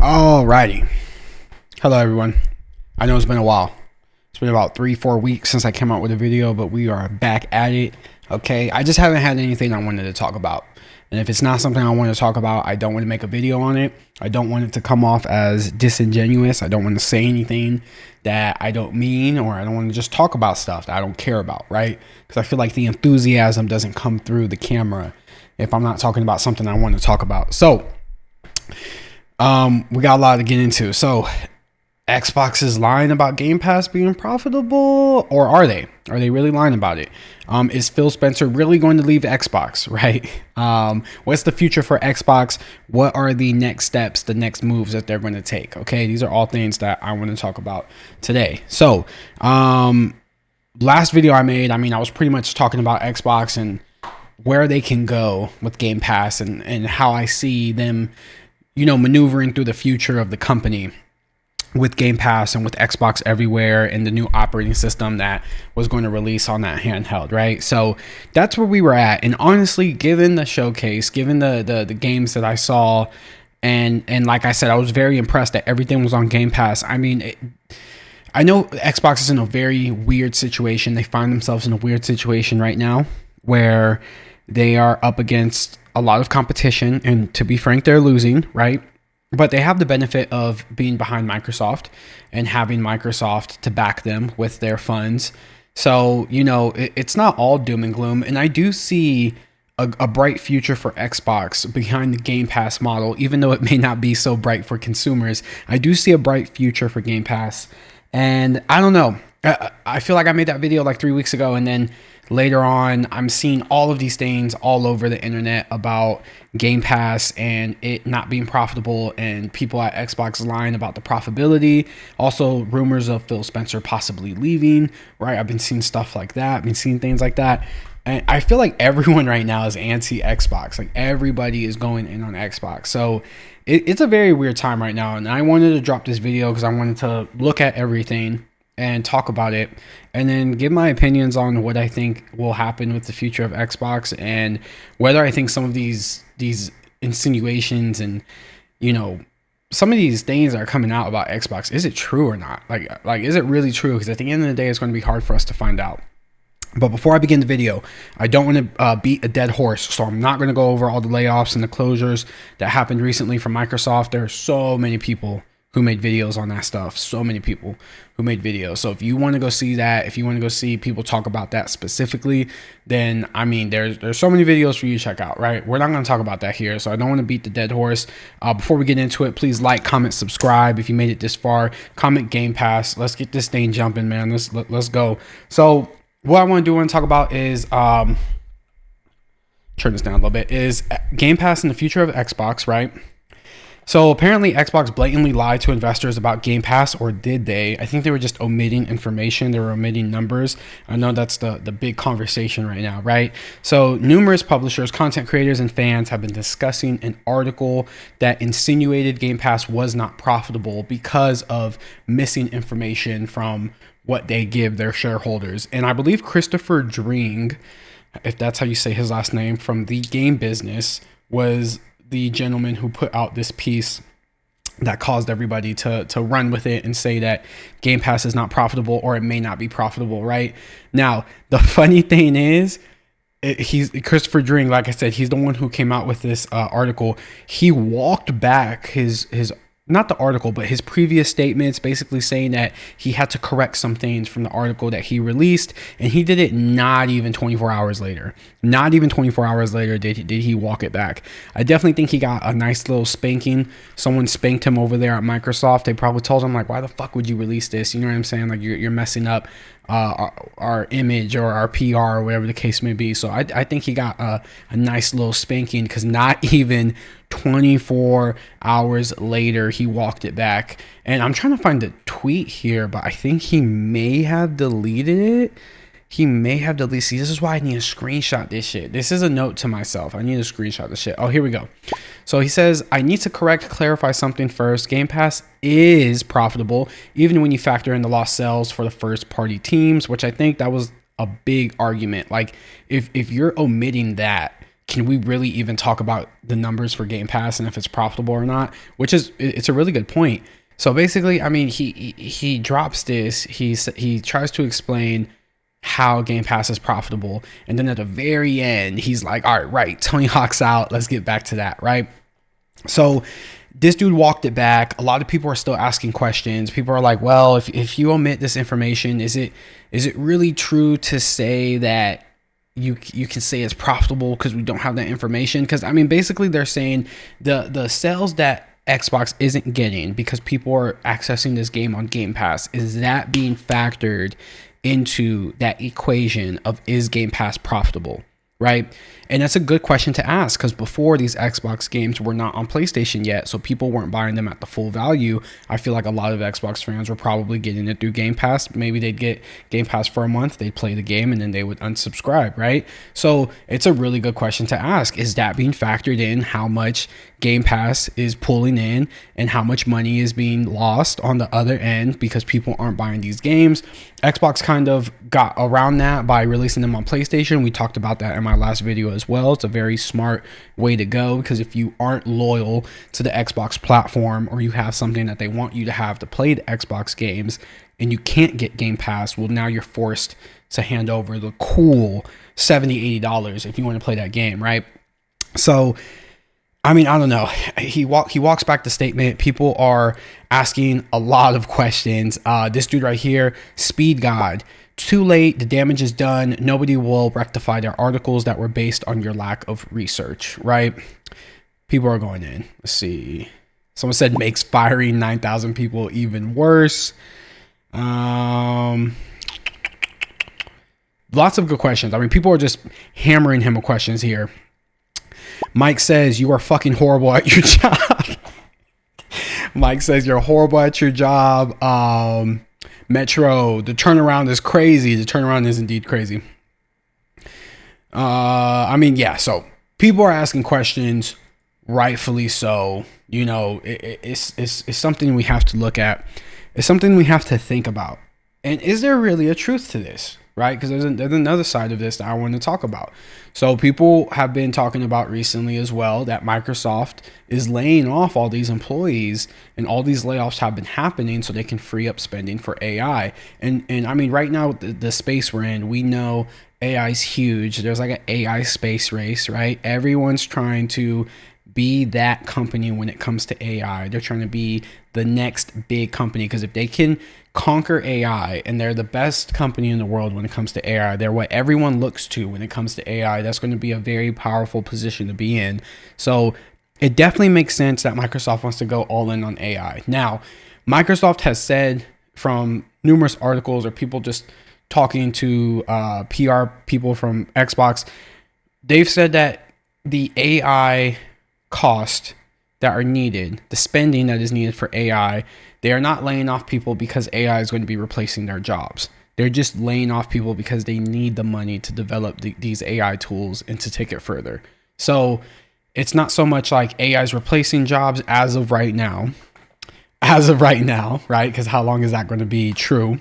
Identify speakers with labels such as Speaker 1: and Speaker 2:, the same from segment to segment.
Speaker 1: Alrighty. Hello, everyone. I know it's been a while. It's been about 3-4 weeks since I came out with a video, but we are back at it. Okay. I just haven't had anything I wanted to talk about. And if it's not something I want to talk about, I don't want to make a video on it. I don't want it to come off as disingenuous. I don't want to say anything that I don't mean, or I don't want to just talk about stuff that I don't care about, right? Because I feel like the enthusiasm doesn't come through the camera if I'm not talking about something I want to talk about. So, we got a lot to get into. So, Xbox is lying about Game Pass being profitable, or are they? Are they really lying about it? Is Phil Spencer really going to leave Xbox, right? What's the future for Xbox? What are the next steps, the next moves that they're going to take? Okay, these are all things that I want to talk about today. So, last video I made, I was pretty much talking about Xbox and where they can go with Game Pass and how I see them, maneuvering through the future of the company with Game Pass and with Xbox Everywhere and the new operating system that was going to release on that handheld, right? So that's where we were at. And honestly, given the showcase, given the games that I saw, and like I said, I was very impressed that everything was on Game Pass. I know Xbox is in a very weird situation. They find themselves in a weird situation right now where they are up against a lot of competition, and to be frank, they're losing, right? But they have the benefit of being behind Microsoft and having Microsoft to back them with their funds. So, it's not all doom and gloom. And I do see a bright future for Xbox behind the Game Pass model, even though it may not be so bright for consumers. I do see a bright future for Game Pass. And I don't know. I feel like I made that video like 3 weeks ago, and then later on, I'm seeing all of these things all over the internet about Game Pass and it not being profitable, and people at Xbox lying about the profitability. Also, rumors of Phil Spencer possibly leaving, right? I've been seeing stuff like that. I've been seeing things like that. And I feel like everyone right now is anti-Xbox. Like, everybody is going in on Xbox. So it's a very weird time right now. And I wanted to drop this video because I wanted to look at everything and talk about it, and then give my opinions on what I think will happen with the future of Xbox, and whether I think some of these insinuations and some of these things that are coming out about Xbox, is it true or not? Like is it really true? Because at the end of the day, it's going to be hard for us to find out. But before I begin the video, I don't want to beat a dead horse, so I'm not going to go over all the layoffs and the closures that happened recently from Microsoft. There are so many people who made videos on that stuff. So many people who made videos. So if you want to go see that, if you want to go see people talk about that specifically, then there's so many videos for you to check out, right? We're not going to talk about that here, so I don't want to beat the dead horse. Before we get into it, please like, comment, subscribe if you made it this far. Comment Game Pass. Let's get this thing jumping, man. Let's go. So what I want to talk about is turn this down a little bit, is Game Pass and the future of Xbox, right? So apparently Xbox blatantly lied to investors about Game Pass, or did they? I think they were just omitting information. They were omitting numbers. I know that's the big conversation right now, right? So numerous publishers, content creators, and fans have been discussing an article that insinuated Game Pass was not profitable because of missing information from what they give their shareholders. And I believe Christopher Dring, if that's how you say his last name, from The Game Business, was the gentleman who put out this piece that caused everybody to run with it and say that Game Pass is not profitable, or it may not be profitable, right? Now, the funny thing is, he's Christopher Dring, like I said, he's the one who came out with this article. He walked back his not the article, but his previous statements, basically saying that he had to correct some things from the article that he released, and he did it not even 24 hours later. Not even 24 hours later did he walk it back. I definitely think he got a nice little spanking. Someone spanked him over there at Microsoft. They probably told him, like, why the fuck would you release this? You know what I'm saying? Like, you're messing up our image or our PR or whatever the case may be. So I think he got a nice little spanking, because not even 24 hours later he walked it back. And I'm trying to find the tweet here, but I think he may have deleted it. See, this is why I need to screenshot this shit. This is a note to myself. I need to screenshot this shit. Oh, here we go. So he says, I need to clarify something first. Game Pass is profitable, even when you factor in the lost sales for the first party teams, which I think that was a big argument. Like, if you're omitting that, can we really even talk about the numbers for Game Pass and if it's profitable or not? Which is, it's a really good point. So basically, I mean, he drops this. He tries to explain how Game Pass is profitable, and then at the very end, he's like, "All right, Tony Hawk's out. Let's get back to that, right?" So this dude walked it back. A lot of people are still asking questions. People are like, "Well, if you omit this information, is it really true to say that you can say it's profitable because we don't have that information?" Because I mean, basically, they're saying the sales that Xbox isn't getting because people are accessing this game on Game Pass, is that being factored into that equation of, is Game Pass profitable, right? And that's a good question to ask, because before, these Xbox games were not on PlayStation yet, so people weren't buying them at the full value. I feel like a lot of Xbox fans were probably getting it through Game Pass. Maybe they'd get Game Pass for a month, they'd play the game, and then they would unsubscribe, right? So it's a really good question to ask. Is that being factored in, how much Game Pass is pulling in and how much money is being lost on the other end because people aren't buying these games? Xbox kind of got around that by releasing them on PlayStation. We talked about that in my last video as well. It's a very smart way to go, because if you aren't loyal to the Xbox platform, or you have something that they want you to have to play the Xbox games and you can't get Game Pass, well, now you're forced to hand over the cool $70, $80 if you want to play that game, right? So I mean, I don't know. He walks back the statement. People are asking a lot of questions. This dude right here, Speed God, too late. The damage is done. Nobody will rectify their articles that were based on your lack of research, right? People are going in. Let's see. Someone said makes firing 9,000 people even worse. Lots of good questions. I mean, people are just hammering him with questions here. Mike says, you are fucking horrible at your job. Mike says, you're horrible at your job. Metro, the turnaround is crazy. The turnaround is indeed crazy. I mean, yeah, so people are asking questions, rightfully so. You know, it's something we have to look at. It's something we have to think about. And is there really a truth to this? Right? Because there's another side of this that I want to talk about. So people have been talking about recently as well that Microsoft is laying off all these employees, and all these layoffs have been happening so they can free up spending for AI. And I mean, right now, the space we're in, we know AI is huge. There's like an AI space race, right? Everyone's trying to be that company when it comes to AI. They're trying to be the next big company, because if they can conquer AI, and they're the best company in the world when it comes to AI, they're what everyone looks to when it comes to AI, that's going to be a very powerful position to be in. So it definitely makes sense that Microsoft wants to go all in on AI. Now, Microsoft has said from numerous articles, or people just talking to PR people from Xbox, they've said that the AI cost that are needed, the spending that is needed for AI, they are not laying off people because AI is going to be replacing their jobs. They're just laying off people because they need the money to develop these AI tools and to take it further. So it's not so much like AI is replacing jobs as of right now, right? Because how long is that going to be true?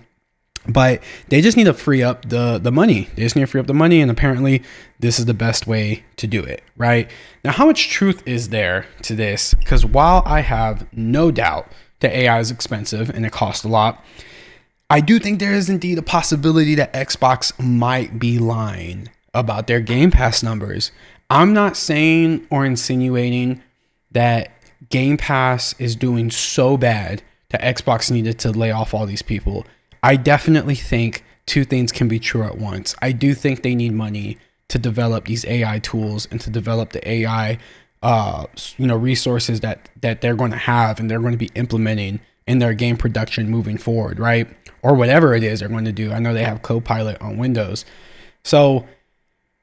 Speaker 1: But they just need to free up the money. They just need to free up the money, and apparently this is the best way to do it, right? Now, how much truth is there to this? Because while I have no doubt that AI is expensive and it costs a lot, I do think there is indeed a possibility that Xbox might be lying about their Game Pass numbers. I'm not saying or insinuating that Game Pass is doing so bad that Xbox needed to lay off all these people. I definitely think two things can be true at once. I do think they need money to develop these AI tools and to develop the AI resources that they're going to have and they're going to be implementing in their game production moving forward, right? Or whatever it is they're going to do. I know they have Copilot on Windows. So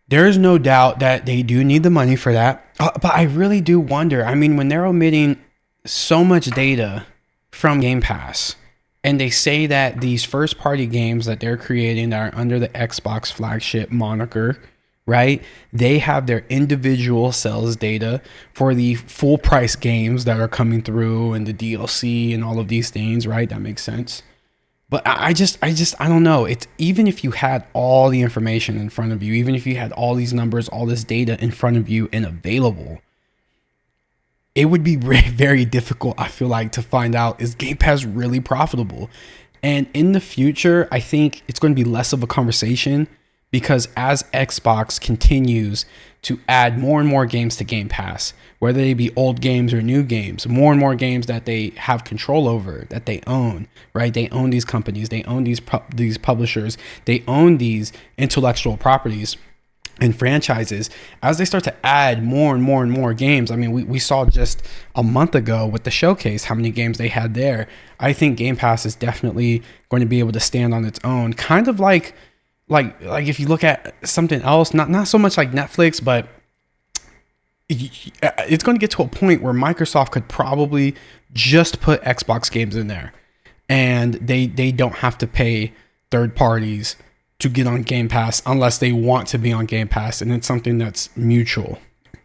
Speaker 1: there is no doubt that they do need the money for that. But I really do wonder, I mean, when they're omitting so much data from Game Pass, and they say that these first party games that they're creating that are under the Xbox flagship moniker, right? They have their individual sales data for the full price games that are coming through and the DLC and all of these things, right? That makes sense. But I don't know. It's even if you had all the information in front of you, even if you had all these numbers, all this data in front of you and available, it would be very difficult, I feel like, to find out, is Game Pass really profitable? And in the future, I think it's going to be less of a conversation, because as Xbox continues to add more and more games to Game Pass, whether they be old games or new games, more and more games that they have control over, that they own, right? They own these companies, they own these publishers, they own these intellectual properties and franchises. As they start to add more and more and more games, I mean, we saw just a month ago with the showcase how many games they had there. I think Game Pass is definitely going to be able to stand on its own, kind of like if you look at something else, not so much like Netflix, but it's going to get to a point where Microsoft could probably just put Xbox games in there, and they don't have to pay third parties to get on Game Pass unless they want to be on Game Pass, and it's something that's mutual,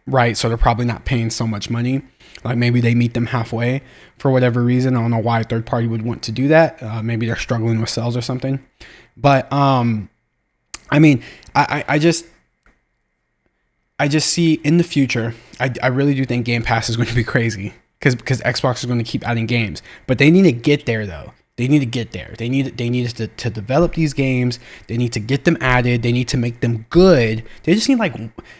Speaker 1: right? So they're probably not paying so much money. Like maybe they meet them halfway for whatever reason. I don't know why a third party would want to do that. Maybe they're struggling with sales or something. But I mean, I just see in the future, I really do think Game Pass is going to be crazy because Xbox is going to keep adding games, but they need to get there though. They need to get there. They need to develop these games. They need to get them added. They need to make them good. They just need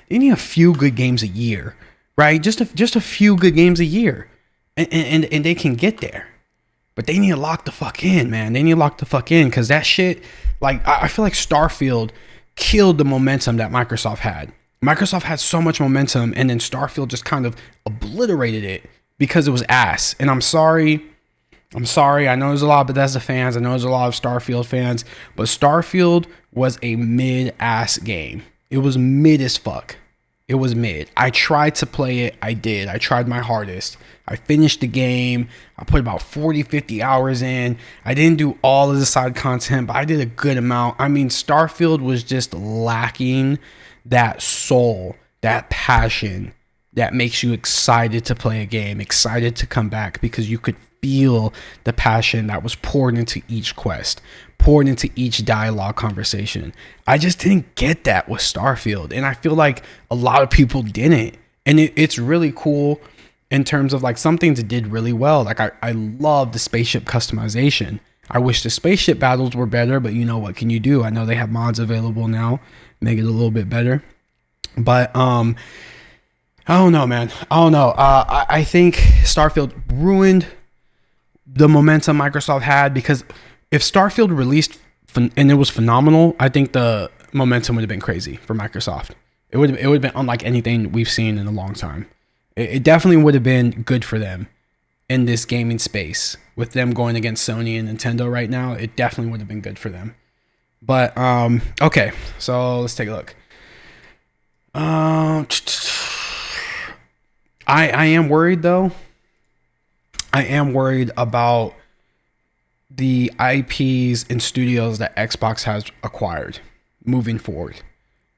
Speaker 1: they need a few good games a year, right? Just a few good games a year, and they can get there. But they need to lock the fuck in, man. They need to lock the fuck in, because that shit, like, I feel like Starfield killed the momentum that Microsoft had. Microsoft had so much momentum, and then Starfield just kind of obliterated it because it was ass. And I'm sorry. I know there's a lot of Bethesda fans. I know there's a lot of Starfield fans. But Starfield was a mid-ass game. It was mid as fuck. It was mid. I tried to play it. I did. I tried my hardest. I finished the game. I put about 40, 50 hours in. I didn't do all of the side content, but I did a good amount. I mean, Starfield was just lacking that soul, that passion that makes you excited to play a game, excited to come back, because you could feel the passion that was poured into each quest, poured into each dialogue conversation. I just didn't get that with Starfield, and I feel like a lot of people didn't. And it's really cool in terms of like some things it did really well. Like I love the spaceship customization. I wish the spaceship battles were better, but you know, what can you do? I know they have mods available now, make it a little bit better. But I don't know, man. I don't know. I think Starfield ruined the momentum Microsoft had, because if Starfield released and it was phenomenal, I think the momentum would have been crazy for Microsoft. It would have been unlike anything we've seen in a long time. It definitely would have been good for them in this gaming space, with them going against Sony and Nintendo right now. It definitely would have been good for them. But okay, so let's take a look. I am worried though. I am worried about the IPs and studios that Xbox has acquired moving forward.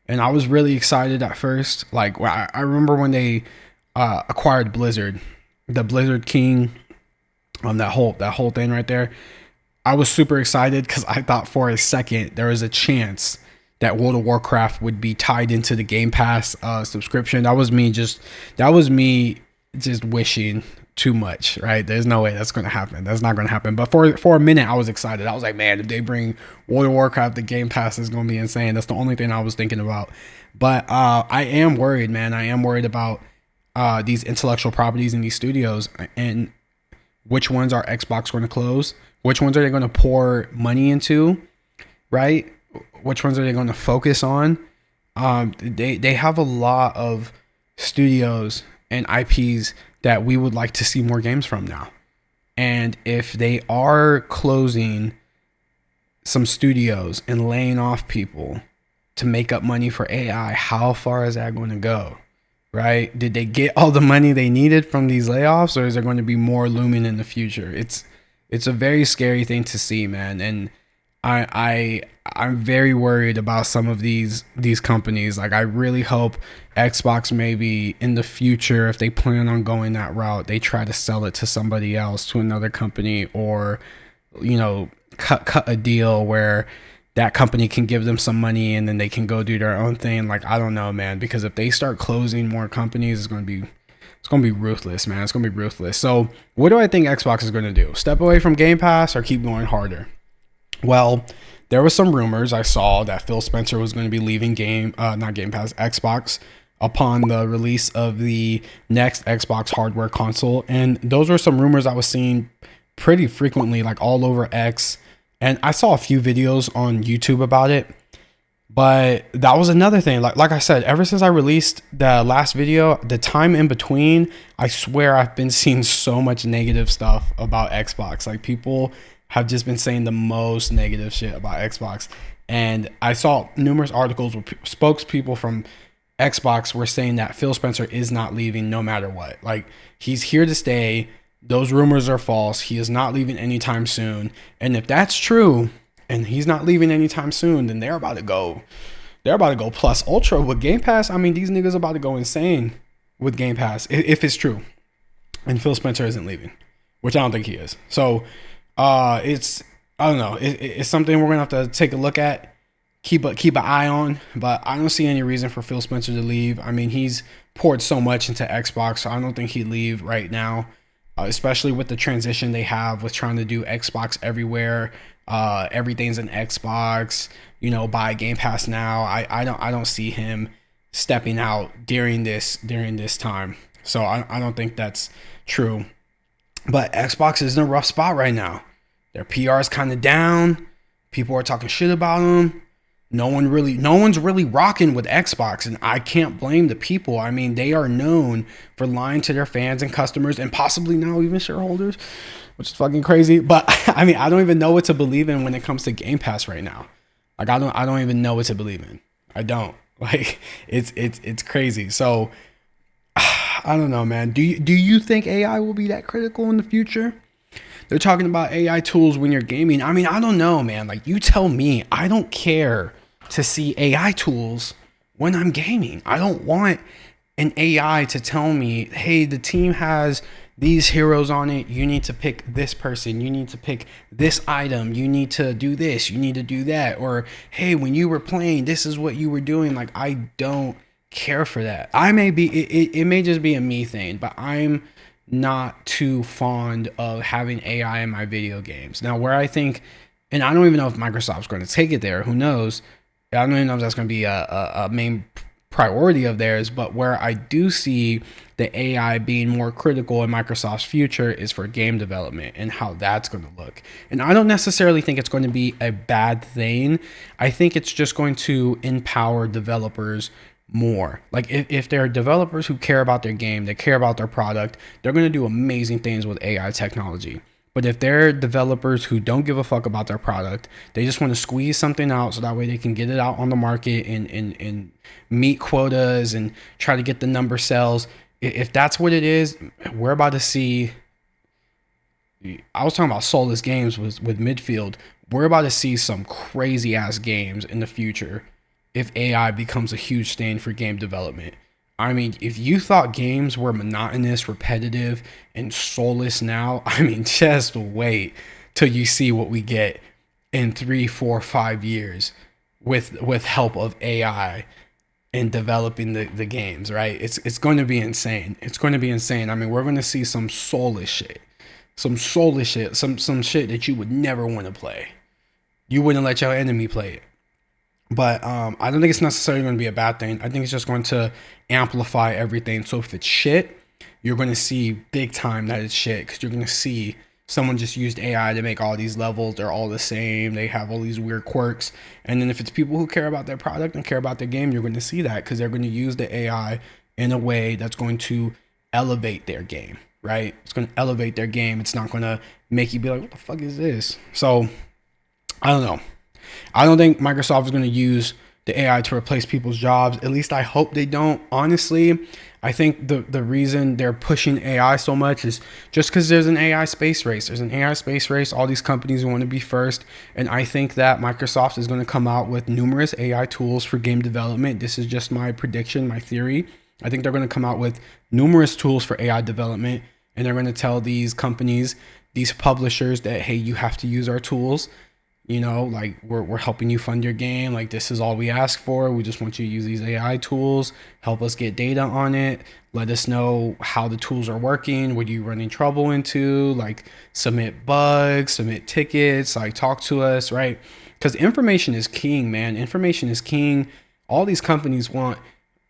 Speaker 1: And I was really excited at first. Like, I remember when they acquired Blizzard, the Blizzard King, that whole thing right there. I was super excited because I thought for a second there was a chance that World of Warcraft would be tied into the Game Pass subscription. That was me just wishing too much, right? There's no way that's going to happen. That's not going to happen. But for a minute, I was excited. I was like, man, if they bring World of Warcraft to Game Pass, it's going to be insane. That's the only thing I was thinking about. But I am worried, man. I am worried about these intellectual properties in these studios, and which ones are Xbox going to close? Which ones are they going to pour money into, right? Which ones are they going to focus on? They have a lot of studios and IPs that we would like to see more games from now. And if they are closing some studios and laying off people to make up money for AI, how far is that going to go? Right? Did they get all the money they needed from these layoffs, or is there going to be more looming in the future? It's a very scary thing to see, man. And I'm very worried about some of these companies. Like, I really hope Xbox maybe in the future, if they plan on going that route, they try to sell it to somebody else, to another company, or cut a deal where that company can give them some money and then they can go do their own thing. Like, I don't know, man, because if they start closing more companies, it's gonna be ruthless, man. It's gonna be ruthless. So what do I think Xbox is gonna do? Step away from Game Pass or keep going harder? Well, there was some rumors I saw that Phil Spencer was going to be leaving not Game Pass, Xbox upon the release of the next Xbox hardware console. And those were some rumors I was seeing pretty frequently, like all over X. And I saw a few videos on YouTube about it. But that was another thing. Like I said, ever since I released the last video, the time in between, I swear I've been seeing so much negative stuff about Xbox. Like, people have just been saying the most negative shit about Xbox. And I saw numerous articles where spokespeople from Xbox were saying that Phil Spencer is not leaving no matter what. Like, he's here to stay. Those rumors are false. He is not leaving anytime soon. And if that's true, and he's not leaving anytime soon, then they're about to go plus ultra with Game Pass. I mean, these niggas about to go insane with Game Pass if it's true. And Phil Spencer isn't leaving, which I don't think he is. So it's, I don't know. It's something we're gonna have to take a look at, keep an eye on. But I don't see any reason for Phil Spencer to leave. I mean, he's poured so much into Xbox, so I don't think he'd leave right now. Especially with the transition they have with trying to do Xbox everywhere. Everything's an Xbox, buy Game Pass now. I don't see him stepping out during this time. So I don't think that's true. But Xbox is in a rough spot right now. Their PR is kind of down. People are talking shit about them. No one's really rocking with Xbox, and I can't blame the people. I mean, they are known for lying to their fans and customers, and possibly now even shareholders, which is fucking crazy. But I mean, I don't even know what to believe in when it comes to Game Pass right now. Like, I don't even know what to believe in. I don't. Like, it's crazy. So I don't know, man. Do you think AI will be that critical in the future? They're talking about AI tools when you're gaming. I mean, I don't know, man. Like, you tell me. I don't care to see AI tools when I'm gaming. I don't want an AI to tell me, hey, the team has these heroes on it. You need to pick this person. You need to pick this item. You need to do this. You need to do that. Or, hey, when you were playing, this is what you were doing. Like, I don't care for that. I may be, it may just be a me thing, but I'm not too fond of having AI in my video games. Now, where I think, and I don't even know if Microsoft's going to take it there, who knows? I don't even know if that's going to be a main priority of theirs, but where I do see the AI being more critical in Microsoft's future is for game development and how that's going to look. And I don't necessarily think it's going to be a bad thing. I think it's just going to empower developers more. Like, if there are developers who care about their game, they care about their product, they're going to do amazing things with AI technology. But if they're developers who don't give a fuck about their product, they just want to squeeze something out so that way they can get it out on the market and meet quotas and try to get the number sales. If that's what it is, we're about to see. I was talking about soulless games with midfield. We're about to see some crazy ass games in the future if AI becomes a huge stain for game development. I mean, if you thought games were monotonous, repetitive, and soulless now, I mean, just wait till you see what we get in 3, 4, 5 years with help of AI in developing the games, right? It's going to be insane. It's going to be insane. I mean, we're going to see some soulless shit. Some shit that you would never want to play. You wouldn't let your enemy play it. But I don't think it's necessarily going to be a bad thing. I think it's just going to amplify everything. So if it's shit, you're going to see big time that it's shit, because you're going to see someone just used AI to make all these levels. They're all the same. They have all these weird quirks. And then if it's people who care about their product and care about their game, you're going to see that, because they're going to use the AI in a way that's going to elevate their game, right? It's going to elevate their game. It's not going to make you be like, what the fuck is this? So I don't know. I don't think Microsoft is going to use the AI to replace people's jobs. At least I hope they don't. Honestly, I think the reason they're pushing AI so much is just because there's an AI space race. There's an AI space race. All these companies want to be first. And I think that Microsoft is going to come out with numerous AI tools for game development. This is just my prediction, my theory. I think they're going to come out with numerous tools for AI development. And they're going to tell these companies these publishers that, hey, you have to use our tools. Like we're helping you fund your game. Like, this is all we ask for. We just want you to use these AI tools, help us get data on it, let us know how the tools are working, what are you running trouble into, like submit bugs, submit tickets, like talk to us, right? Because information is king, man. Information is king. All these companies want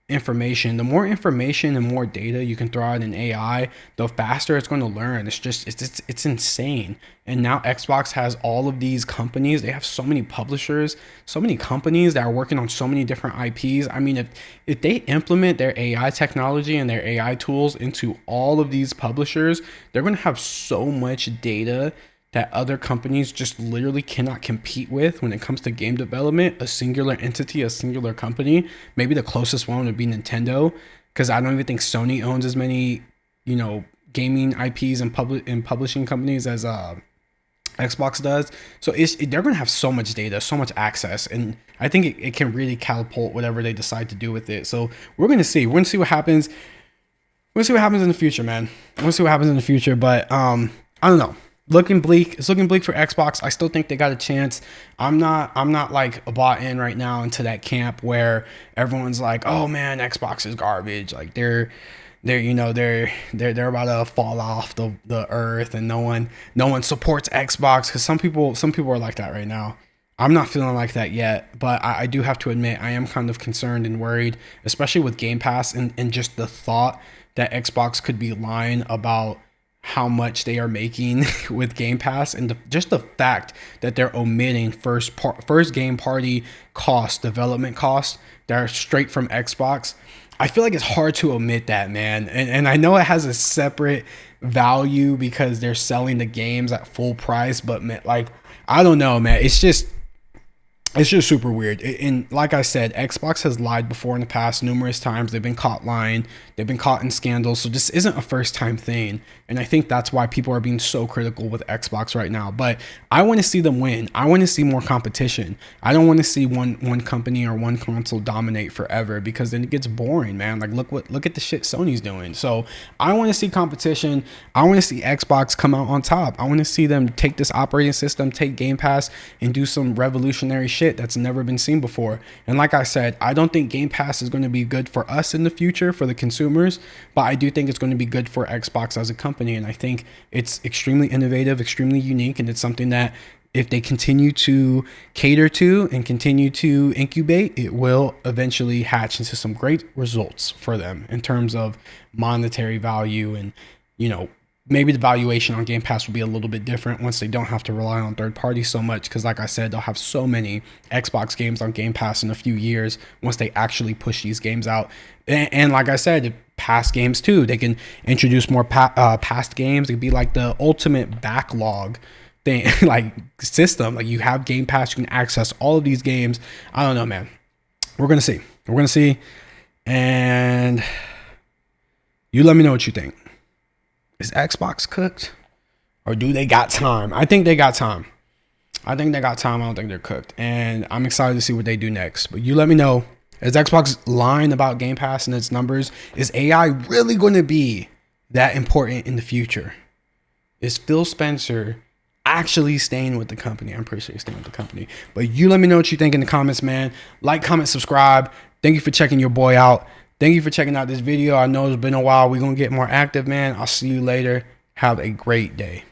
Speaker 1: information. The more information and more data you can throw out in AI, the faster it's going to learn. It's insane. And now Xbox has all of these companies. They have so many publishers, so many companies that are working on so many different IPs. I mean, if they implement their AI technology and their AI tools into all of these publishers, they're going to have so much data that other companies just literally cannot compete with when it comes to game development. A singular entity, a singular company. Maybe the closest one would be Nintendo, because I don't even think Sony owns as many, gaming IPs and publishing companies as Xbox does. So they're going to have so much data, so much access, and I think it can really catapult whatever they decide to do with it. So we're going to see. We're going to see what happens. We'll see what happens in the future, man. We'll see what happens in the future, but I don't know. Looking bleak. It's looking bleak for Xbox. I still think they got a chance. I'm not like bought in right now into that camp where everyone's like, "Oh man, Xbox is garbage." Like they're about to fall off the earth, and no one supports Xbox, because some people are like that right now. I'm not feeling like that yet, but I do have to admit I am kind of concerned and worried, especially with Game Pass and just the thought that Xbox could be lying about how much they are making with Game Pass, and just the fact that they're omitting first game party costs, development costs that are straight from Xbox. I feel like it's hard to omit that, man. And I know it has a separate value because they're selling the games at full price, but man, like, I don't know, man. It's just super weird. And like I said, Xbox has lied before in the past numerous times. They've been caught lying. They've been caught in scandals. So this isn't a first time thing. And I think that's why people are being so critical with Xbox right now. But I want to see them win. I want to see more competition. I don't want to see one company or one console dominate forever, because then it gets boring, man. Like look at the shit Sony's doing. So I want to see competition. I want to see Xbox come out on top. I want to see them take this operating system, take Game Pass, and do some revolutionary shit that's never been seen before. And like I said, I don't think Game Pass is going to be good for us in the future, for the consumers, but I do think it's going to be good for Xbox as a company. And I think it's extremely innovative, extremely unique, and it's something that if they continue to cater to and continue to incubate, it will eventually hatch into some great results for them in terms of monetary value. And maybe the valuation on Game Pass will be a little bit different once they don't have to rely on third parties so much, because like I said, they'll have so many Xbox games on Game Pass in a few years once they actually push these games out. And like I said, past games too, they can introduce more past games. It could be like the ultimate backlog thing, like system. Like you have Game Pass, you can access all of these games. I don't know, man. We're gonna see, and you let me know what you think. Is Xbox cooked, or do they got time? I think they got time. I don't think they're cooked, and I'm excited to see what they do next. But you let me know. Is Xbox lying about Game Pass and its numbers? Is AI really going to be that important in the future? Is Phil Spencer actually staying with the company? I'm pretty sure he's staying with the company. But you let me know what you think in the comments, man. Like, comment, subscribe. Thank you for checking your boy out. Thank you for checking out this video. I know it's been a while. We're going to get more active, man. I'll see you later. Have a great day.